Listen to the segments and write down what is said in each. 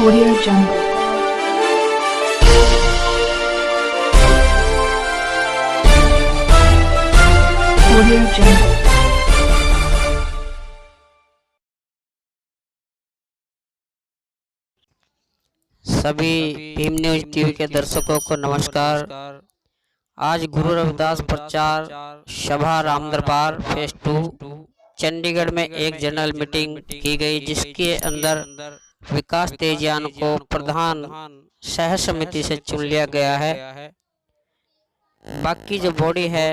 Audio Jungle. Audio Jungle. सभी Bhim news TV के दर्शकों को नमस्कार। आज गुरु रविदास प्रचार सभा राम दरबार फेज 2 चंडीगढ़ में एक जनरल मीटिंग की गई, जिसके अंदर विकास तेजियान को प्रधान सह समिति से चुन लिया गया है। बाकी जो बॉडी है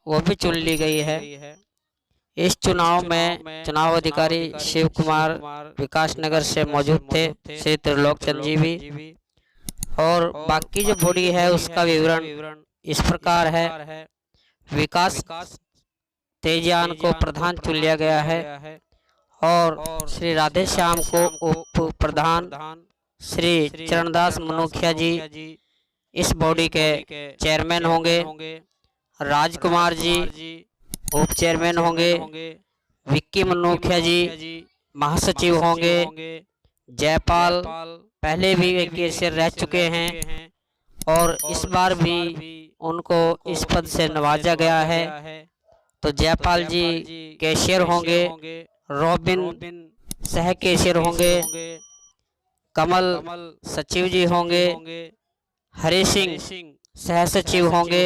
वो भी चुन ली गई है। इस चुनाव में चुनाव अधिकारी शिव कुमार विकास नगर से मौजूद थे, श्री त्रिलोक चंद जी भी। और बाकी जो बॉडी है उसका विवरण इस प्रकार है। विकास तेजियान को प्रधान चुन लिया गया है और श्री राधे श्याम को उप प्रधान, श्री चरणदास मनुखिया जी इस बॉडी के चेयरमैन होंगे, राजकुमार जी उप चेयरमैन होंगे, विक्की मनुखिया जी महासचिव होंगे, जयपाल पहले भी एक कैशियर रह चुके हैं और इस बार भी उनको इस पद से नवाजा गया है, तो जयपाल जी कैशियर होंगे, रॉबिन सह कैशियर होंगे, कमल सचिव जी होंगे, हरि सिंह सह सचिव होंगे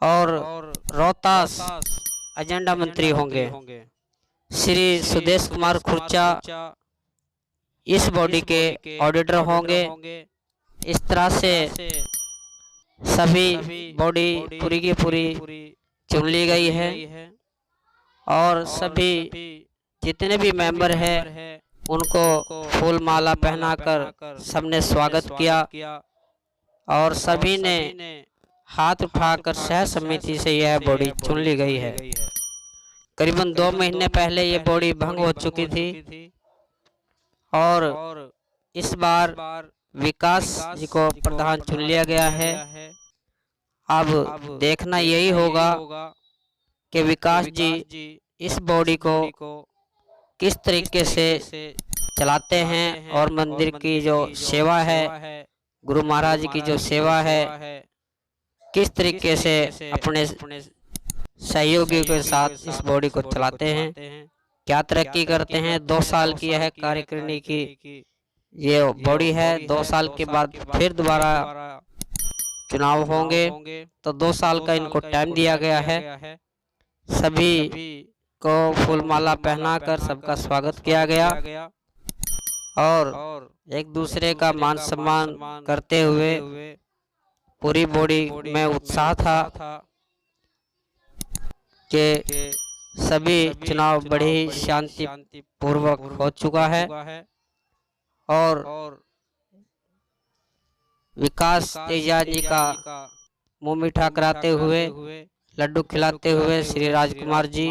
और रोहतास एजेंडा मंत्री होंगे। श्री सुदेश कुमार खुर्चा इस बॉडी के ऑडिटर होंगे। इस तरह से सभी बॉडी पूरी की पूरी चुन ली गई है और सभी जितने भी मेंबर हैं उनको फूल माला पहनाकर सबने स्वागत किया और सभी ने हाथ उठाकर सह समिति से यह बॉडी चुन ली गई है। करीबन 2 महीने पहले ये बॉडी भंग हो चुकी थी और इस बार विकास जी को प्रधान चुन लिया गया है। अब देखना यही होगा कि विकास जी इस बॉडी को किस तरीके से चलाते हैं और मंदिर की जो सेवा है, गुरु महाराज की जो सेवा है, किस तरीके से अपने सहयोगियों के साथ इस बॉडी को चलाते हैं, क्या तरक्की करते हैं। 2 साल की यह कार्यकारिणी की ये बॉडी है। 2 साल के बाद फिर दोबारा चुनाव होंगे, तो 2 साल का इनको टाइम दिया गया है। सभी को फूल माला पहनाकर सबका स्वागत किया गया और एक दूसरे का मान सम्मान करते हुए पूरी बॉडी में उत्साह था कि सभी चुनाव बड़ी शांति पूर्वक हो चुका है और विकास तेजियान जी का मुंह मीठा कराते हुए, लड्डू खिलाते हुए श्री राजकुमार जी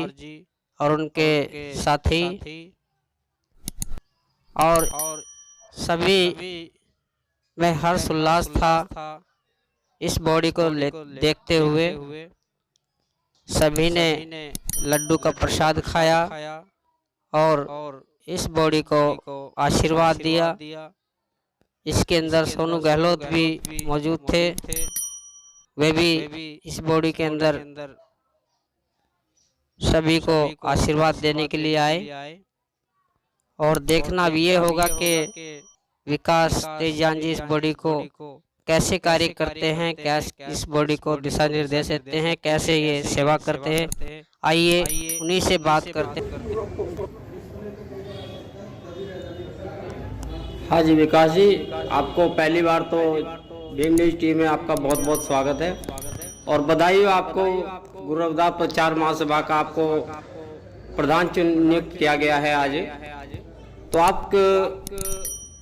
और उनके साथी और सभी में हर्ष उल्लास था। इस बॉडी को देखते हुए सभी ने लड्डू का प्रसाद खाया और इस बॉडी को आशीर्वाद दिया। इसके अंदर सोनू गहलोत भी मौजूद थे, वे भी इस बॉडी के अंदर सभी को आशीर्वाद देने के लिए आए और देखना भी ये होगा कि विकास तेजियान जी इस बॉडी को कैसे कार्य करते हैं, कैसे इस बॉडी को दिशा निर्देश देते हैं, कैसे ये सेवा करते हैं। आइए उन्हीं से बात करते हैं। हाँ जी विकास जी, आपको पहली बार तो भीम न्यूज टीवी में आपका बहुत बहुत स्वागत है और बधाई हो आपको। गुरु रविदास प्रचार महासभा का आपको प्रधान नियुक्त किया गया है आज। तो आप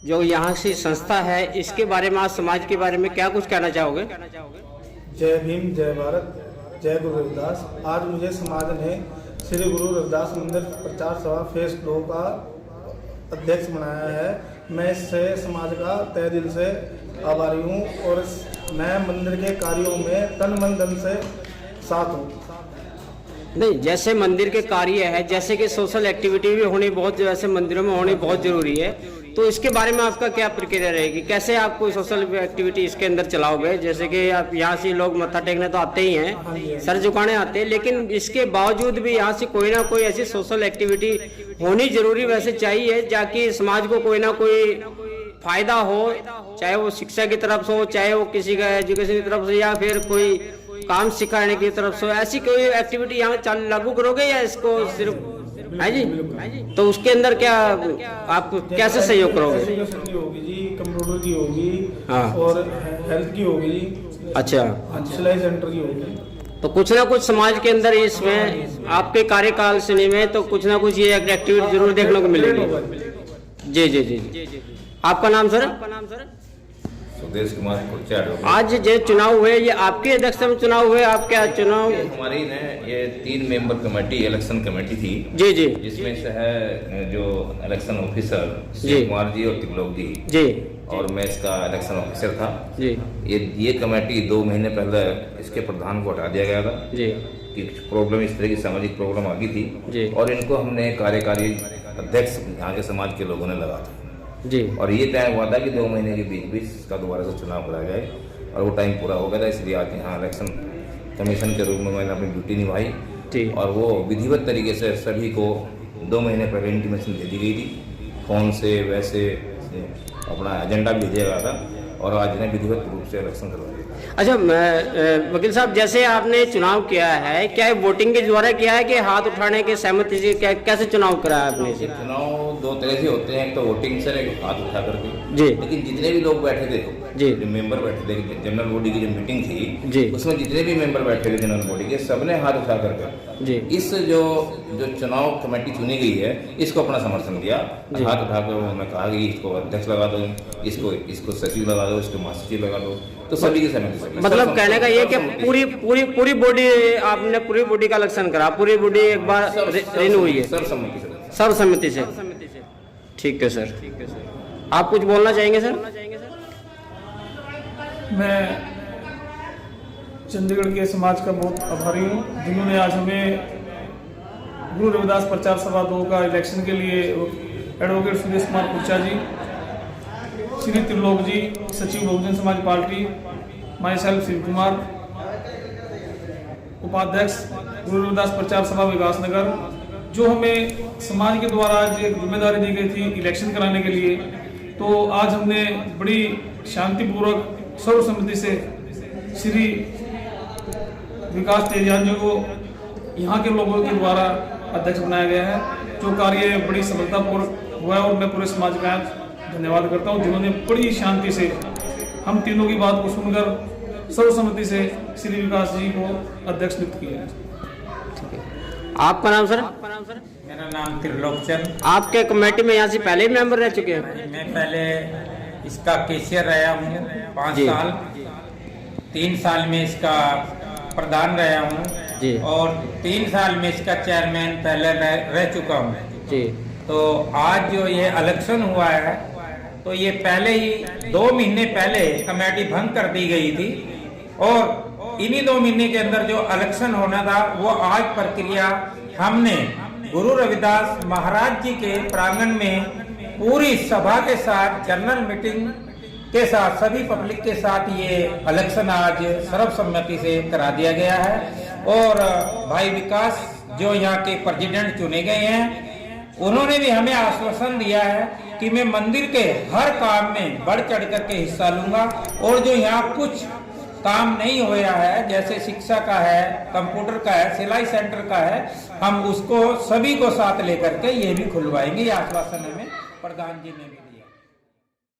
जो यहाँ की संस्था है इसके बारे में, आज समाज के बारे में क्या कुछ कहना चाहोगे? जय भीम, जय भारत, जय गुरु रविदास। आज मुझे समाज ने श्री गुरु रविदास मंदिर प्रचार सभा फेज 2 का अध्यक्ष बनाया है। मैं इससे समाज का तहे दिल से आभारी हूँ और मैं मंदिर के कार्यों में तन मन धन से साथ हूँ। नहीं, जैसे मंदिर के कार्य है, जैसे कि सोशल एक्टिविटी भी होनी बहुत, जैसे मंदिरों में होनी बहुत जरूरी है, तो इसके बारे में आपका क्या प्रक्रिया रहेगी, कैसे आप कोई सोशल एक्टिविटी इसके अंदर चलाओगे? जैसे कि आप यहाँ से लोग मत्था टेकने तो आते ही हैं, सर झुकाने आते हैं, लेकिन इसके बावजूद भी यहाँ से कोई ना कोई ऐसी सोशल एक्टिविटी होनी जरूरी वैसे चाहिए जाकि समाज को कोई ना कोई फायदा हो, चाहे वो शिक्षा की तरफ से हो, चाहे वो किसी का एजुकेशन की तरफ से, या फिर कोई काम सिखाने की तरफ से। ऐसी कोई एक्टिविटी यहाँ लागू करोगे या इसको सिर्फ है जी? तो उसके अंदर क्या आप कैसे सहयोग करोगे? की होगी जी, कंप्यूटर की होगी, हाँ, और हेल्थ की होगी जी, अच्छा, सिलाई सेंटर की होगी। तो कुछ ना कुछ समाज के अंदर इसमें आपके कार्यकाल से में तो कुछ ना कुछ ये एक्टिविटी जरूर देखने को मिलेगी। जी जी जी जी। आपका नाम सर? सुदेश कुमार कुर्चाड। आज जो चुनाव हुए ये आपके अध्यक्ष में चुनाव हुए, आप क्या चुनाव? हमारी ने ये 3 मेंबर कमेटी, इलेक्शन कमेटी थी जी जी, जिसमें से है जो इलेक्शन ऑफिसर शिव कुमार जी और त्रिलोक जी जी, और मैं इसका इलेक्शन ऑफिसर था जी। ये कमेटी 2 महीने पहले इसके प्रधान को हटा दिया गया था जी, कि कुछ प्रॉब्लम, इस तरह की सामाजिक प्रॉब्लम आ गई थी जी, और इनको हमने कार्यकारी अध्यक्ष यहाँ के समाज के लोगों ने लगा था जी, और ये तय हुआ था कि 2 महीने के बीच इसका दोबारा से चुनाव कराया जाए और वो टाइम पूरा हो गया था, इसलिए आज यहाँ इलेक्शन कमीशन के रूप में मैंने अपनी ड्यूटी निभाई जी। और वो विधिवत तरीके से सभी को 2 महीने पहले इंटीमेशन दे दी गई थी, फोन से वैसे अपना एजेंडा भी दिया गया था और आज ने विधिवत रूप से इलेक्शन करवा दिया। अच्छा वकील साहब, जैसे आपने चुनाव किया है, क्या वोटिंग के द्वारा किया है कि हाथ उठाने के सहमति से, कैसे चुनाव कराया आपने? चुनाव 2 तरह से होते हैं, एक तो वोटिंग से, एक हाथ उठा करके जी। लेकिन जितने भी लोग बैठे थे जी, जो मेंबर बैठे थे, जनरल बॉडी की जो मीटिंग थी जी, उसमें जितने भी मेंबर बैठे थे जनरल बॉडी के, सबने हाथ उठा करके जी, इस जो चुनाव कमेटी चुनी गई है इसको अपना समर्थन दिया। हाथ उठाकर उन्होंने कहा कि इसको अध्यक्ष लगा दो, इसको सचिव लगा दो, इसको महासचिव लगा दो, तो सभी की सहमति से। मतलब कहने का ये कि पूरी बॉडी, आपने पूरी बॉडी का इलेक्शन करा, पूरी बॉडी एक बार रिन्यू हुई है सर्वसम्मति से। सर्वसम्मति से। ठीक है सर, आप कुछ बोलना चाहेंगे सर? मैं चंडीगढ़ के समाज का बहुत आभारी हूँ जिन्होंने आज हमें गुरु रविदास प्रचार सभा 2 का इलेक्शन के लिए एडवोकेट सुदेश कुमार कुर्चा जी, श्री त्रिलोक जी, सचिव Bahujan Samaj party, myself Shiv Kumar, उपाध्यक्ष गुरु रविदास प्रचार सभा विकासनगर, जो हमें समाज के द्वारा आज एक जिम्मेदारी दी गई थी इलेक्शन कराने के लिए, तो आज हमने बड़ी शांतिपूर्वक सर्वसम्मति से श्री विकास तेजान जी को यहाँ के लोगों के द्वारा अध्यक्ष बनाया गया है, जो कार्य बड़ी सफलतापूर्वक हुआ है और मैं पूरे समाज का धन्यवाद करता हूँ जिन्होंने बड़ी शांति से हम तीनों की बात को सुनकर सर्वसम्मति से श्री विकास जी को अध्यक्ष नियुक्त किया है। आपका नाम सर? मेरा नाम त्रिलोक चंद। आपके कमेटी में यहाँ से पहले ही मेंबर रह चुके हैं? मैं पहले इसका कैशियर रहा हूँ 5 साल, 3 साल में इसका प्रधान रहा हूँ और 3 साल में इसका चेयरमैन पहले रह चुका हूँ जी। तो आज जो ये इलेक्शन हुआ है तो ये पहले ही 2 महीने पहले कमेटी भंग कर दी गई थी और इन्हीं 2 महीने के अंदर जो इलेक्शन होना था वो आज प्रक्रिया हमने गुरु रविदास महाराज जी के प्रांगण में पूरी सभा के साथ, जनरल मीटिंग के साथ, सभी पब्लिक के साथ ये इलेक्शन आज सर्वसम्मति से करा दिया गया है। और भाई विकास जो यहाँ के प्रेसिडेंट चुने गए हैं, उन्होंने भी हमें आश्वासन दिया है कि मैं मंदिर के हर काम में बढ़ चढ़ करके हिस्सा लूंगा और जो यहाँ कुछ काम नहीं होया है, जैसे शिक्षा का है, कंप्यूटर का है, सिलाई सेंटर का है, हम उसको सभी को साथ लेकर के ये भी खुलवाएंगे। ये आश्वासन हमें प्रधान जी ने भी